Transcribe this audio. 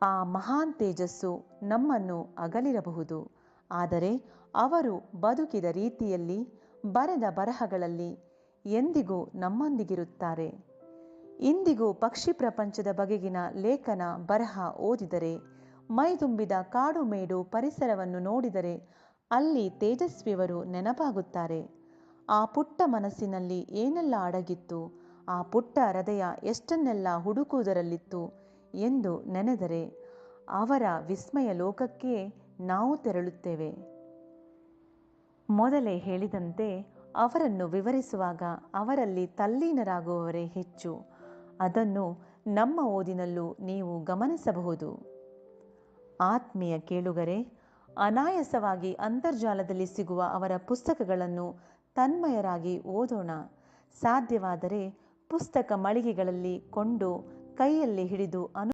ಆ ಮಹಾನ್ ತೇಜಸ್ಸು ನಮ್ಮನ್ನು ಅಗಲಿರಬಹುದು, ಆದರೆ ಅವರು ಬದುಕಿದ ರೀತಿಯಲ್ಲಿ, ಬರೆದ ಬರಹಗಳಲ್ಲಿ ಎಂದಿಗೂ ನಮ್ಮೊಂದಿಗಿರುತ್ತಾರೆ. ಇಂದಿಗೂ ಪಕ್ಷಿ ಪ್ರಪಂಚದ ಬಗೆಗಿನ ಲೇಖನ ಬರಹ ಓದಿದರೆ, ಮೈದುಂಬಿದ ಕಾಡು ಮೇಡು ಪರಿಸರವನ್ನು ನೋಡಿದರೆ ಅಲ್ಲಿ ತೇಜಸ್ವಿಯವರು ನೆನಪಾಗುತ್ತಾರೆ. ಆ ಪುಟ್ಟ ಮನಸ್ಸಿನಲ್ಲಿ ಏನೆಲ್ಲ ಅಡಗಿತ್ತು, ಆ ಪುಟ್ಟ ಹೃದಯ ಎಷ್ಟನ್ನೆಲ್ಲ ಹುಡುಕುವುದರಲ್ಲಿತ್ತು ಎಂದು ನೆನೆದರೆ ಅವರ ವಿಸ್ಮಯ ಲೋಕಕ್ಕೆ ನಾವು ತೆರಳುತ್ತೇವೆ. ಮೊದಲೇ ಹೇಳಿದಂತೆ, ಅವರನ್ನು ವಿವರಿಸುವಾಗ ಅವರಲ್ಲಿ ತಲ್ಲೀನರಾಗುವವರೇ ಹೆಚ್ಚು. ಅದನ್ನು ನಮ್ಮ ಓದಿನಲ್ಲೂ ನೀವು ಗಮನಿಸಬಹುದು. ಆತ್ಮೀಯ ಕೇಳುಗರೆ, ಅನಾಯಾಸವಾಗಿ ಅಂತರ್ಜಾಲದಲ್ಲಿ ಸಿಗುವ ಅವರ ಪುಸ್ತಕಗಳನ್ನು ತನ್ಮಯರಾಗಿ ಓದೋಣ. ಸಾಧ್ಯವಾದರೆ ಪುಸ್ತಕ ಮಳಿಗೆಗಳಲ್ಲಿ ಕೊಂಡು ಕೈಯಲ್ಲಿ ಹಿಡಿದು